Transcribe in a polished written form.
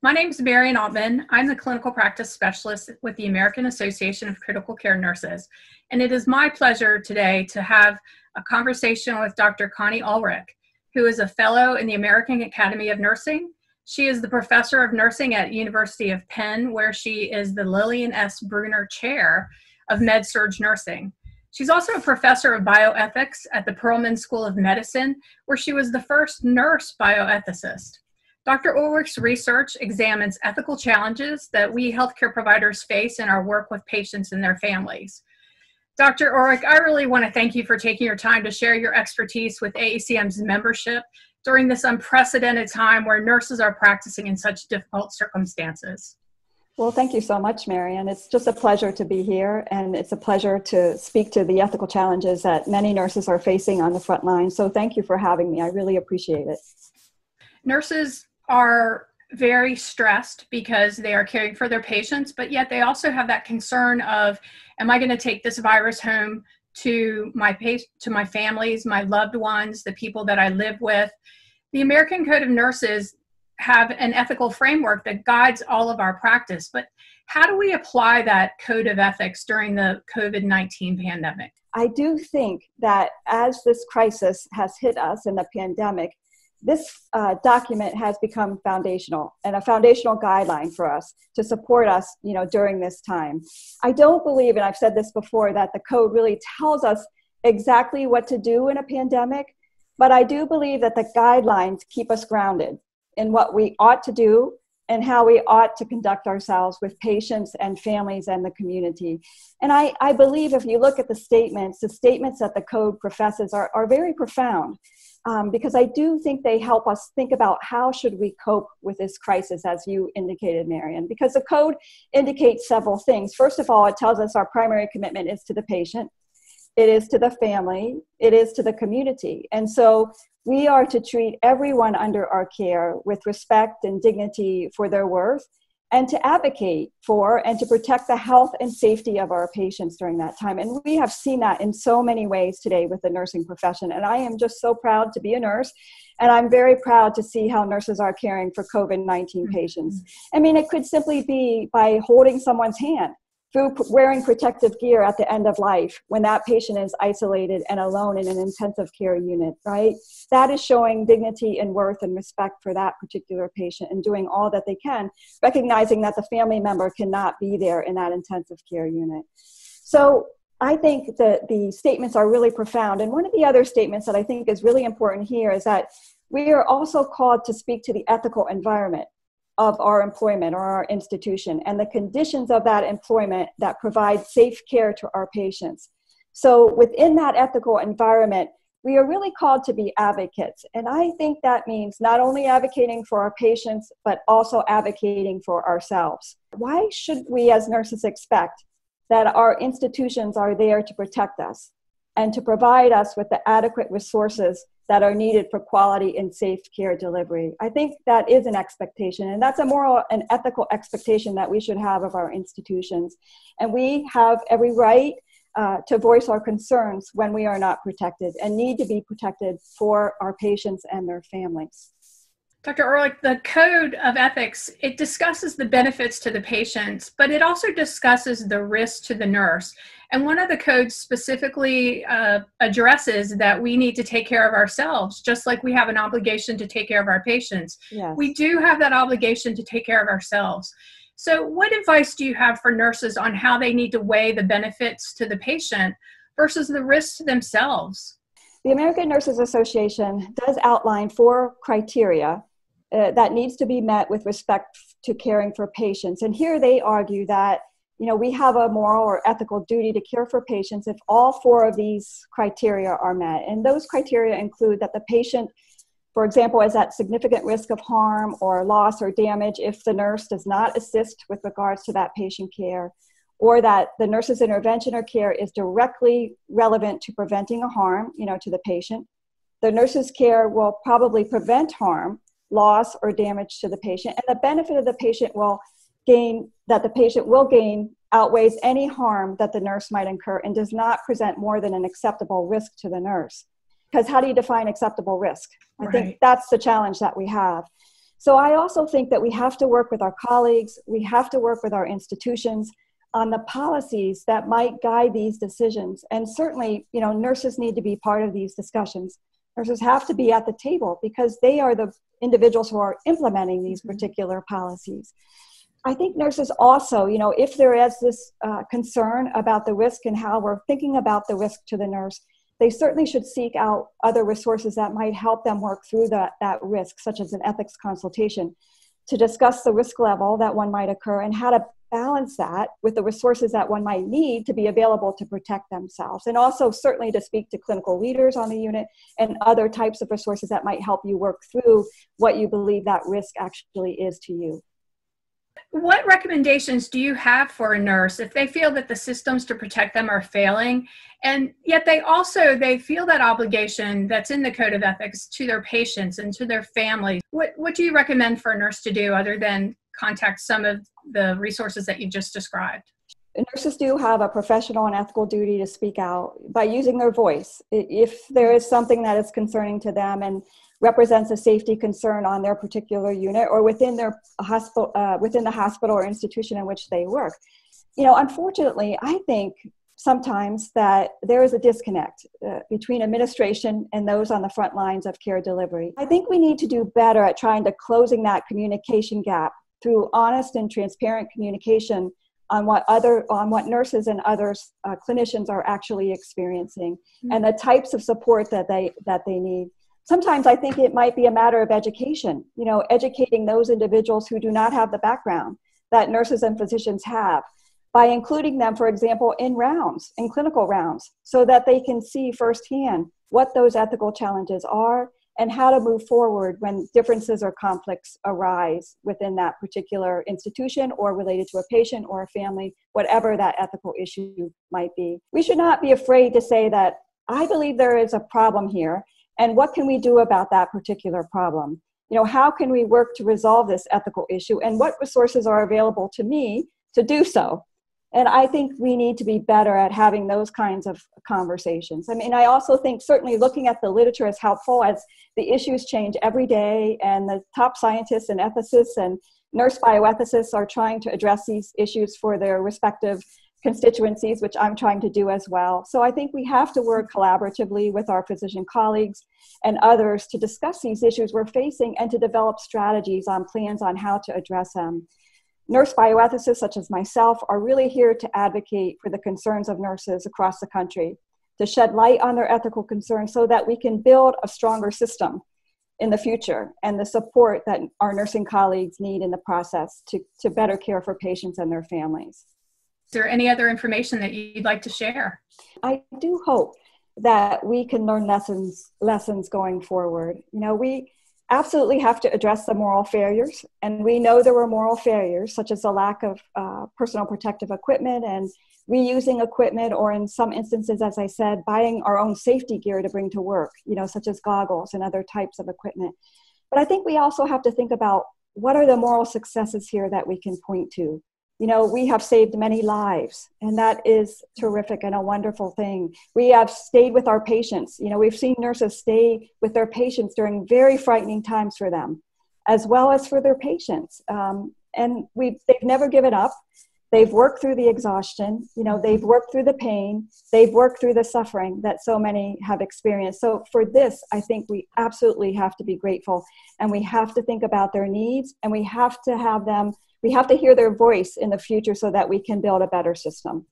My name is Marian Altman. I'm the clinical practice specialist with the American Association of Critical Care Nurses. And it is my pleasure today to have a conversation with Dr. Connie Ulrich, who is a fellow in the American Academy of Nursing. She is the professor of nursing at University of Penn, where she is the Lillian S. Bruner Chair of Med-Surg Nursing. She's also a professor of bioethics at the Perelman School of Medicine, where she was the first nurse bioethicist. Dr. Ulrich's research examines ethical challenges that we healthcare providers face in our work with patients and their families. Dr. Ulrich, I really want to thank you for taking your time to share your expertise with AACM's membership during this unprecedented time where nurses are practicing in such difficult circumstances. Well, thank you so much, Marian. It's just a pleasure to be here, and it's a pleasure to speak to the ethical challenges that many nurses are facing on the front line. So thank you for having me. I really appreciate it. Nurses are very stressed because they are caring for their patients, but yet they also have that concern of, am I going to take this virus home to my families, my loved ones, the people that I live with? The American Code of Nurses have an ethical framework that guides all of our practice, but how do we apply that code of ethics during the COVID-19 pandemic? I do think that as this crisis has hit us in the pandemic, this document has become foundational and a foundational guideline for us to support us, during this time. I don't believe, and I've said this before, that the code really tells us exactly what to do in a pandemic, but I do believe that the guidelines keep us grounded in what we ought to do and how we ought to conduct ourselves with patients and families and the community. And I believe if you look at the statements that the code professes are very profound. Because I do think they help us think about how should we cope with this crisis, as you indicated, Marian, because the code indicates several things. First of all, it tells us our primary commitment is to the patient, it is to the family, it is to the community. And so we are to treat everyone under our care with respect and dignity for their worth, and to advocate for and to protect the health and safety of our patients during that time. And we have seen that in so many ways today with the nursing profession. And I am just so proud to be a nurse. And I'm very proud to see how nurses are caring for COVID-19 patients. I mean, it could simply be by holding someone's hand, through wearing protective gear at the end of life when that patient is isolated and alone in an intensive care unit, right? That is showing dignity and worth and respect for that particular patient and doing all that they can, recognizing that the family member cannot be there in that intensive care unit. So I think that the statements are really profound. And one of the other statements that I think is really important here is that we are also called to speak to the ethical environment of our employment or our institution and the conditions of that employment that provide safe care to our patients. So within that ethical environment, we are really called to be advocates. And I think that means not only advocating for our patients, but also advocating for ourselves. Why should we as nurses expect that our institutions are there to protect us and to provide us with the adequate resources that are needed for quality and safe care delivery? I think that is an expectation, and that's a moral and ethical expectation that we should have of our institutions. And we have every right to voice our concerns when we are not protected and need to be protected for our patients and their families. Dr. Ulrich, the Code of Ethics, it discusses the benefits to the patient, but it also discusses the risk to the nurse. And one of the codes specifically addresses that we need to take care of ourselves, just like we have an obligation to take care of our patients. Yes. We do have that obligation to take care of ourselves. So what advice do you have for nurses on how they need to weigh the benefits to the patient versus the risks to themselves? The American Nurses Association does outline 4 criteria that needs to be met with respect to caring for patients. And here they argue that, we have a moral or ethical duty to care for patients if all 4 of these criteria are met. And those criteria include that the patient, for example, is at significant risk of harm or loss or damage if the nurse does not assist with regards to that patient care, or that the nurse's intervention or care is directly relevant to preventing a harm, to the patient. The nurse's care will probably prevent harm, loss, or damage to the patient, and the benefit of the patient will gain outweighs any harm that the nurse might incur and does not present more than an acceptable risk to the nurse. Because how do you define acceptable risk? I think that's the challenge that we have. So I also think that we have to work with our colleagues, we have to work with our institutions on the policies that might guide these decisions. And certainly, nurses need to be part of these discussions. Nurses have to be at the table because they are the individuals who are implementing these particular policies. I think nurses also, if there is this concern about the risk and how we're thinking about the risk to the nurse, they certainly should seek out other resources that might help them work through that risk, such as an ethics consultation, to discuss the risk level that one might occur and how to balance that with the resources that one might need to be available to protect themselves. And also certainly to speak to clinical leaders on the unit and other types of resources that might help you work through what you believe that risk actually is to you. What recommendations do you have for a nurse if they feel that the systems to protect them are failing, and yet they feel that obligation that's in the Code of Ethics to their patients and to their families? What do you recommend for a nurse to do other than contact some of the resources that you just described? Nurses do have a professional and ethical duty to speak out by using their voice. If there is something that is concerning to them and represents a safety concern on their particular unit or within their hospital, within the hospital or institution in which they work. Unfortunately, I think sometimes that there is a disconnect between administration and those on the front lines of care delivery. I think we need to do better at trying to closing that communication gap through honest and transparent communication on what nurses and other clinicians are actually experiencing and the types of support that they need. Sometimes I think it might be a matter of education, educating those individuals who do not have the background that nurses and physicians have by including them, for example, in clinical rounds, so that they can see firsthand what those ethical challenges are and how to move forward when differences or conflicts arise within that particular institution or related to a patient or a family, whatever that ethical issue might be. We should not be afraid to say that I believe there is a problem here. And what can we do about that particular problem? How can we work to resolve this ethical issue? And what resources are available to me to do so? And I think we need to be better at having those kinds of conversations. I also think certainly looking at the literature is helpful as the issues change every day, and the top scientists and ethicists and nurse bioethicists are trying to address these issues for their respective constituencies, which I'm trying to do as well. So I think we have to work collaboratively with our physician colleagues and others to discuss these issues we're facing and to develop strategies on plans on how to address them. Nurse bioethicists such as myself are really here to advocate for the concerns of nurses across the country, to shed light on their ethical concerns so that we can build a stronger system in the future and the support that our nursing colleagues need in the process to better care for patients and their families. Is there any other information that you'd like to share? I do hope that we can learn lessons going forward. We absolutely have to address the moral failures, and we know there were moral failures such as the lack of personal protective equipment and reusing equipment, or in some instances, as I said, buying our own safety gear to bring to work, such as goggles and other types of equipment. But I think we also have to think about what are the moral successes here that we can point to. We have saved many lives, and that is terrific and a wonderful thing. We have stayed with our patients. We've seen nurses stay with their patients during very frightening times for them, as well as for their patients. And they've never given up. They've worked through the exhaustion. They've worked through the pain. They've worked through the suffering that so many have experienced. So for this, I think we absolutely have to be grateful, and we have to think about their needs, and we have to hear their voice in the future so that we can build a better system.